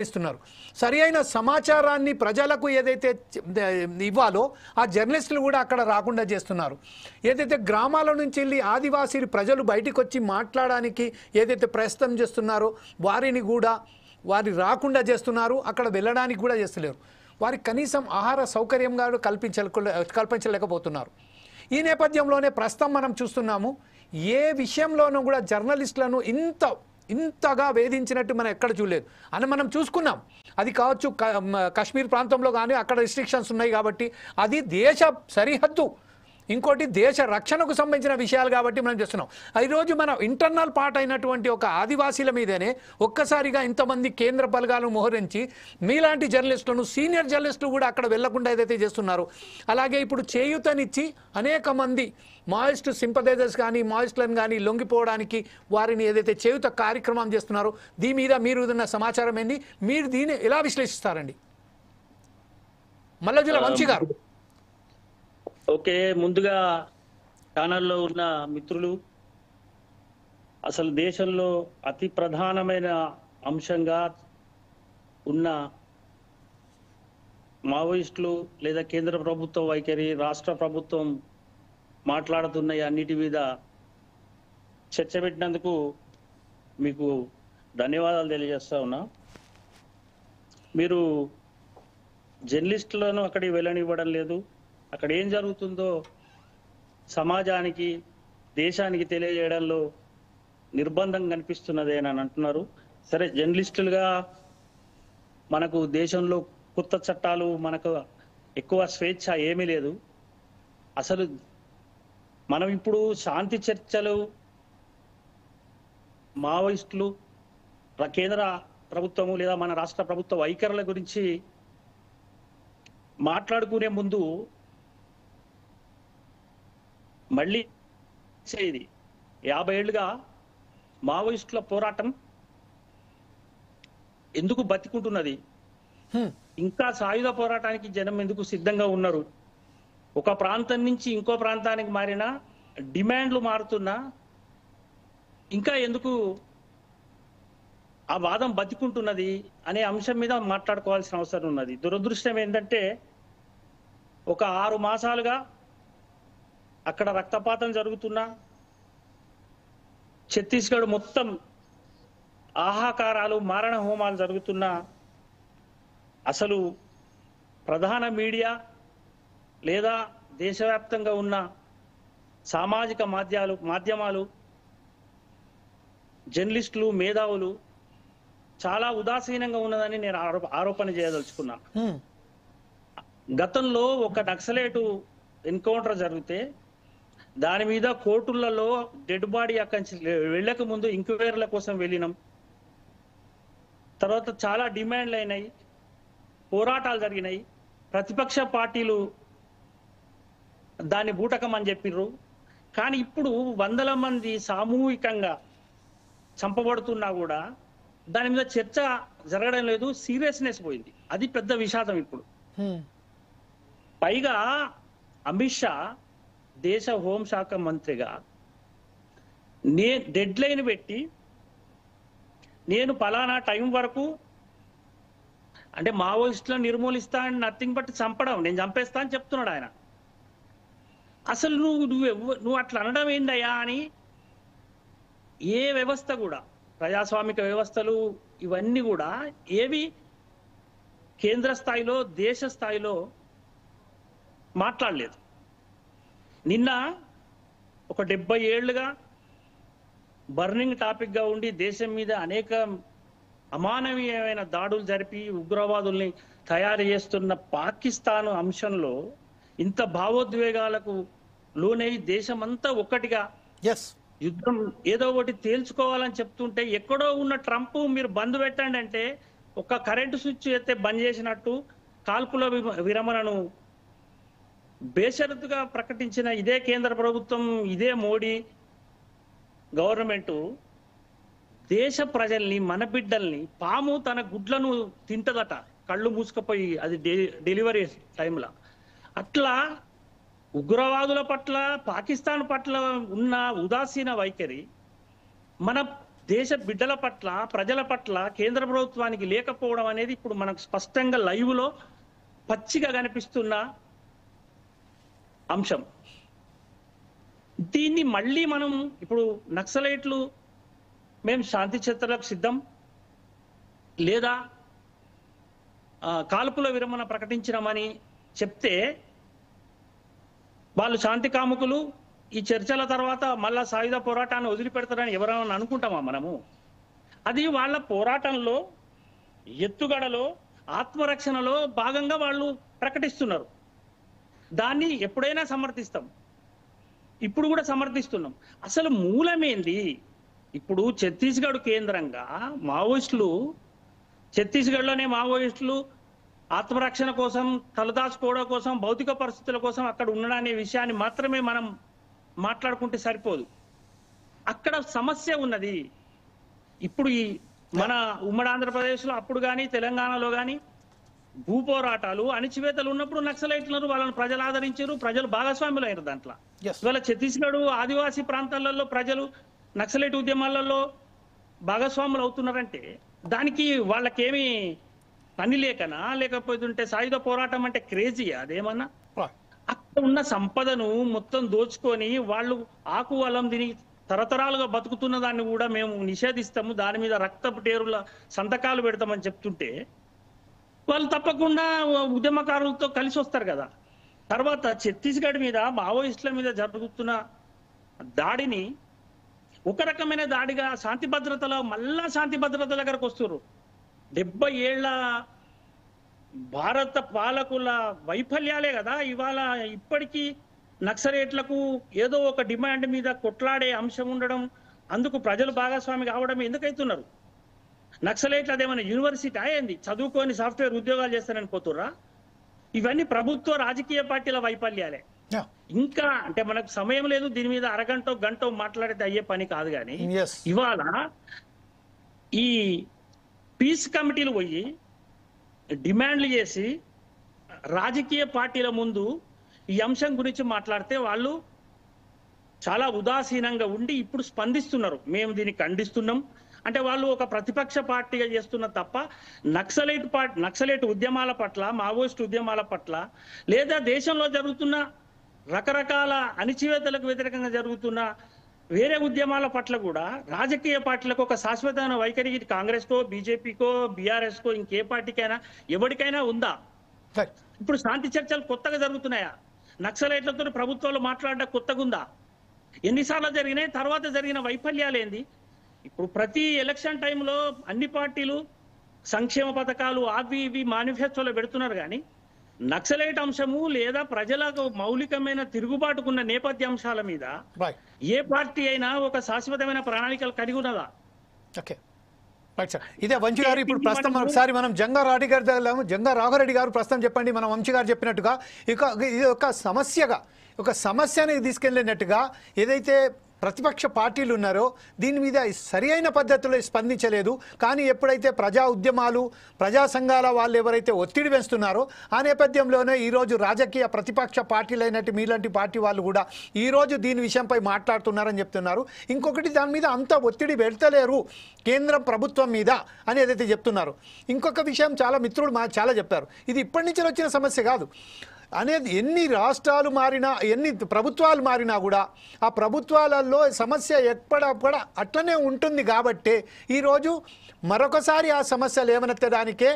ఇస్తున్నారు. సరి అయిన సమాచారాన్ని ప్రజలకు ఏదైతే ఇవ్వాలో ఆ జర్నలిస్టులు కూడా అక్కడ రాకుండా చేస్తున్నారు. ఏదైతే గ్రామాల నుంచి వెళ్ళి ఆదివాసీ ప్రజలు బయటికి వచ్చి మాట్లాడడానికి ఏదైతే ప్రయత్నం చేస్తున్నారో వారిని కూడా రాకుండా చేస్తున్నారు. అక్కడ వెళ్ళడానికి కూడా చేస్తలేరు. వారికి కనీసం ఆహార సౌకర్యం కూడా కల్పించలేకపోతున్నారు. ఈ నేపథ్యంలోనే ప్రస్తుతం మనం చూస్తున్నాము, ఏ విషయంలోనూ కూడా జర్నలిస్టులను ఇంతగా వేధించినట్టు మనం ఎక్కడ చూడలేదు అని మనం చూసుకున్నాం. అది కావచ్చు కాశ్మీర్ ప్రాంతంలో కానీ అక్కడ రిస్ట్రిక్షన్స్ ఉన్నాయి కాబట్టి అది దేశ సరిహద్దు, ఇంకోటి దేశ రక్షణకు సంబంధించిన విషయాలు కాబట్టి మనం చేస్తున్నాం. ఈరోజు మన ఇంటర్నల్ పార్ట్ అయినటువంటి ఒక ఆదివాసీల మీదనే ఒక్కసారిగా ఇంతమంది కేంద్ర బలగాలను మోహరించి మీలాంటి జర్నలిస్టులను, సీనియర్ జర్నలిస్టులు కూడా అక్కడ వెళ్లకుండా ఏదైతే చేస్తున్నారో, అలాగే ఇప్పుడు చేయూతనిచ్చి అనేక మంది మాయిస్ట్ సింపథైజర్స్ కానీ మాయిస్ట్లను కానీ లొంగిపోవడానికి వారిని ఏదైతే చేయూత కార్యక్రమం చేస్తున్నారో దీని మీద మీరు ఉన్న సమాచారం ఏంది? మీరు దీన్ని ఎలా విశ్లేషిస్తారండి? మల్లజుల వంశీ గారు. ఓకే, ముందుగా ఛానల్లో ఉన్న మిత్రులు, అసలు దేశంలో అతి ప్రధానమైన అంశంగా ఉన్న మావోయిస్టులు లేదా కేంద్ర ప్రభుత్వ వైఖరి, రాష్ట్ర ప్రభుత్వం మాట్లాడుతున్న అన్నిటి మీద చర్చ పెట్టినందుకు మీకు ధన్యవాదాలు తెలియజేస్తా ఉన్నా. మీరు జర్నలిస్టులను అక్కడికి వెళ్ళనివ్వడం లేదు, అక్కడ ఏం జరుగుతుందో సమాజానికి, దేశానికి తెలియజేయడంలో నిర్బంధం కనిపిస్తున్నది అని అంటున్నారు. సరే, జర్నలిస్టులుగా మనకు దేశంలో కొత్త చట్టాలు, మనకు ఎక్కువ స్వేచ్ఛ ఏమీ లేదు. అసలు మనం ఇప్పుడు శాంతి చర్చలు, మావోయిస్టులు, కేంద్ర ప్రభుత్వము లేదా మన రాష్ట్ర ప్రభుత్వ వైఖరుల గురించి మాట్లాడుకునే ముందు మళ్ళీ ఇది 50 ఏళ్లుగా మావోయిస్టుల పోరాటం ఎందుకు బతికుంటున్నది, ఇంకా సాయుధ పోరాటానికి జనం ఎందుకు సిద్ధంగా ఉన్నారు, ఒక ప్రాంతం నుంచి ఇంకో ప్రాంతానికి మారినా డిమాండ్లు మారుతున్నా ఇంకా ఎందుకు ఆ వాదం బతికుంటున్నది అనే అంశం మీద మాట్లాడుకోవాల్సిన అవసరం ఉన్నది. దురదృష్టం ఏంటంటే ఒక 6 మాసాలుగా అక్కడ రక్తపాతం జరుగుతున్నా, ఛత్తీస్గఢ్ మొత్తం ఆహాకారాలు, మారణ హోమాలు జరుగుతున్నా అసలు ప్రధాన మీడియా లేదా దేశవ్యాప్తంగా ఉన్న సామాజిక మాధ్యమాలు, జర్నలిస్టులు, మేధావులు చాలా ఉదాసీనంగా ఉన్నదని నేను ఆరోపణ చేయదలుచుకున్నా. గతంలో ఒక నక్సలైటు ఎన్కౌంటర్ జరిగితే దాని మీద కోర్టులలో డెడ్ బాడీ అక్కడి వెళ్ళక ముందు ఇంక్వైరీల కోసం వెళ్ళినాం. తర్వాత చాలా డిమాండ్లు అయినాయి, పోరాటాలు జరిగినాయి, ప్రతిపక్ష పార్టీలు దాన్ని బూటకం అని చెప్పిర్రు. కానీ ఇప్పుడు వందల మంది సామూహికంగా చంపబడుతున్నా కూడా దాని మీద చర్చ జరగడం లేదు, సీరియస్నెస్ పోయింది. అది పెద్ద విషాదం ఇప్పుడు. పైగా అమిత్ షా దేశ హోంశాఖ మంత్రిగా డెడ్ లైన్ పెట్టి నేను పలానా టైం వరకు, అంటే మావోయిస్టులను నిర్మూలిస్తా అని, నథింగ్ బట్ చంపడం, నేను చంపేస్తా అని చెప్తున్నాడు ఆయన. అసలు నువ్వు అట్లా అనడం ఏందయ్యా అని ఏ వ్యవస్థ కూడా, ప్రజాస్వామిక వ్యవస్థలు ఇవన్నీ కూడా ఏవి కేంద్ర స్థాయిలో, దేశ స్థాయిలో మాట్లాడలేదు. నిన్న ఒక 70 ఏళ్లుగా బర్నింగ్ టాపిక్ గా ఉండి దేశం మీద అనేక అమానవీయమైన దాడులు జరిపి ఉగ్రవాదుల్ని తయారు చేస్తున్న పాకిస్తాన్ అంశంలో ఇంత భావోద్వేగాలకు లోనై దేశమంతా ఒక్కటిగా యుద్ధం ఏదో ఒకటి తేల్చుకోవాలని చెప్తుంటే, ఎక్కడో ఉన్న ట్రంప్ మీరు బంద్ పెట్టండి అంటే ఒక కరెంటు స్విచ్ అయితే బంద్ చేసినట్టు కాల్పుల విరమణను బేషరతుగా ప్రకటించిన ఇదే కేంద్ర ప్రభుత్వం, ఇదే మోడీ గవర్నమెంట్ దేశ ప్రజల్ని, మన బిడ్డల్ని పాము తన గుడ్లను తింటదట కళ్ళు మూసుకుపోయి, అది డెలివరీ టైంలో. అట్లా ఉగ్రవాదుల పట్ల, పాకిస్తాన్ పట్ల ఉన్న ఉదాసీన వైఖరి మన దేశ బిడ్డల పట్ల, ప్రజల పట్ల కేంద్ర ప్రభుత్వానికి లేకపోవడం అనేది ఇప్పుడు మనకు స్పష్టంగా లైవ్లో పచ్చిగా కనిపిస్తున్న అంశం. దీన్ని మళ్ళీ మనం ఇప్పుడు నక్సలైట్లు మేము శాంతి చర్చలకు సిద్ధం, లేదా కాల్పుల విరమణ ప్రకటించినామని చెప్తే వాళ్ళు శాంతి కాముకులు, ఈ చర్చల తర్వాత మళ్ళా సాయుధ పోరాటాన్ని వదిలిపెడతారని ఎవరైనా అనుకుంటామా మనము? అది వాళ్ళ పోరాటంలో, ఎత్తుగడలో, ఆత్మరక్షణలో భాగంగా వాళ్ళు ప్రకటిస్తున్నారు. దాన్ని ఎప్పుడైనా సమర్థిస్తాం, ఇప్పుడు కూడా సమర్థిస్తున్నాం. అసలు మూలమేంది? ఇప్పుడు ఛత్తీస్గఢ్ కేంద్రంగా మావోయిస్టులు, ఛత్తీస్గఢ్లోనే మావోయిస్టులు ఆత్మరక్షణ కోసం, తలదాచుకోవడం కోసం, భౌతిక పరిస్థితుల కోసం అక్కడ ఉండడనే విషయాన్ని మాత్రమే మనం మాట్లాడుకుంటే సరిపోదు. అక్కడ సమస్య ఉన్నది. ఇప్పుడు ఈ మన ఉమ్మడి ఆంధ్రప్రదేశ్లో అప్పుడు కానీ, తెలంగాణలో కానీ భూపోరాటాలు, అణిచివేతలు ఉన్నప్పుడు నక్సలైట్లను వాళ్ళని ప్రజలు ఆదరించారు, ప్రజలు భాగస్వాములు అయ్యారు దాంట్లో. ఇవాళ ఛత్తీస్గఢ్ ఆదివాసీ ప్రాంతాలలో ప్రజలు నక్సలైట్ ఉద్యమాలలో భాగస్వాములు అవుతున్నారంటే దానికి వాళ్ళకేమి పని లేకనా, లేకపోతుంటే సాయుధ పోరాటం అంటే క్రేజీయా అదేమన్నా? అక్కడ ఉన్న సంపదను మొత్తం దోచుకొని వాళ్ళు ఆకువలం తిని తరతరాలుగా బతుకుతున్న దాన్ని కూడా మేము నిషేధిస్తాము, దాని మీద రక్తపు టేరుల సంతకాలు పెడతామని చెప్తుంటే వాళ్ళు తప్పకుండా ఉద్యమకారులతో కలిసి వస్తారు కదా. తర్వాత ఛత్తీస్గఢ్ మీద, మావోయిస్టుల మీద జరుగుతున్న దాడిని ఒక రకమైన దాడిగా శాంతి భద్రతలో మళ్ళా శాంతి భద్రత దగ్గరకు వస్తున్నారు. 70 ఏళ్ల భారత పాలకుల వైఫల్యాలే కదా ఇవాళ ఇప్పటికీ నక్సలైట్లకు ఏదో ఒక డిమాండ్ మీద కొట్లాడే అంశం ఉండడం, అందుకు ప్రజలు భాగస్వామి కావడం ఎందుకైతున్నారు? నక్సలైట్లు అదేమైనా యూనివర్సిటీ అయింది చదువుకొని సాఫ్ట్వేర్ ఉద్యోగాలు చేస్తానని పోతుర్రా? ఇవన్నీ ప్రభుత్వ రాజకీయ పార్టీల వైఫల్యాలే. ఇంకా అంటే మనకు సమయం లేదు, దీని మీద అరగంట గంట మాట్లాడితే అయ్యే పని కాదు. కానీ ఇవాళ ఈ పీస్ కమిటీలు పోయి డిమాండ్లు చేసి రాజకీయ పార్టీల ముందు ఈ అంశం గురించి మాట్లాడితే వాళ్ళు చాలా ఉదాసీనంగా ఉండి ఇప్పుడు స్పందిస్తున్నారు. మేము దీన్ని ఖండిస్తున్నాం అంటే వాళ్ళు ఒక ప్రతిపక్ష పార్టీగా చేస్తున్న తప్ప నక్సలైట్ ఉద్యమాల పట్ల, మావోయిస్ట్ ఉద్యమాల పట్ల, లేదా దేశంలో జరుగుతున్న రకరకాల అణిచివేతలకు వ్యతిరేకంగా జరుగుతున్న వేరే ఉద్యమాల పట్ల కూడా రాజకీయ పార్టీలకు ఒక శాశ్వతమైన వైఖరి కాంగ్రెస్కో, బీజేపీకో, బీఆర్ఎస్కో, ఇంకే పార్టీకైనా ఎవరికైనా ఉందా? ఇప్పుడు శాంతి చర్చలు కొత్తగా జరుగుతున్నాయా? నక్సలైట్లతో ప్రభుత్వాలు మాట్లాడడం కొత్తగా ఉందా? ఎన్నిసార్లు జరిగినాయి? తర్వాత జరిగిన వైఫల్యాలు ఏంది? ఇప్పుడు ప్రతి ఎలక్షన్ టైంలో అన్ని పార్టీలు సంక్షేమ పథకాలు అవి ఇవి మేనిఫెస్టోలో పెడుతున్నారు. కానీ నక్సలైట్ అంశము లేదా ప్రజలకు మౌలికమైన తిరుగుబాటుకున్న నేపథ్య అంశాల మీద ఏ పార్టీ అయినా ఒక శాశ్వతమైన ప్రణాళికలు కలిగి ఉన్నదా? Okay right sir. ఇదే వంశీ గారు ఇప్పుడు ప్రస్తుతం ఒకసారి మనం జంగా రాఘవరెడ్డి గారు ప్రస్తుతం చెప్పండి. మనం వంశీ గారు చెప్పినట్టుగా ఇది ఒక సమస్యని తీసుకెళ్ళినట్టుగా ఏదైతే ప్రతిపక్ష పార్టీలు ఉన్నారో దీని మీద సరి అయిన పద్ధతిలో స్పందించలేదు. కానీ ఎప్పుడైతే ప్రజా ఉద్యమాలు, ప్రజా సంఘాల వాళ్ళు ఎవరైతే ఒత్తిడి పెంచుతున్నారో ఆ నేపథ్యంలోనే ఈరోజు రాజకీయ ప్రతిపక్ష పార్టీలైనట్టు మీలాంటి పార్టీ వాళ్ళు కూడా ఈరోజు దీని విషయంపై మాట్లాడుతున్నారని చెప్తున్నారు. ఇంకొకటి దాని మీద అంత ఒత్తిడి పెడతలేరు కేంద్రం ప్రభుత్వం మీద అని ఏదైతే చెప్తున్నారు. ఇంకొక విషయం చాలా మిత్రుడు చాలా చెప్పారు, ఇది ఇప్పటి నుంచి వచ్చిన సమస్య కాదు అనేది. ఎన్ని రాష్ట్రాలు మారినా, ఎన్ని ప్రభుత్వాలు మారినా కూడా ఆ ప్రభుత్వాలలో సమస్య ఎప్పుడప్పుడు అట్లనే ఉంటుంది. కాబట్టి ఈరోజు మరొకసారి ఆ సమస్య లేవనెత్తడానికే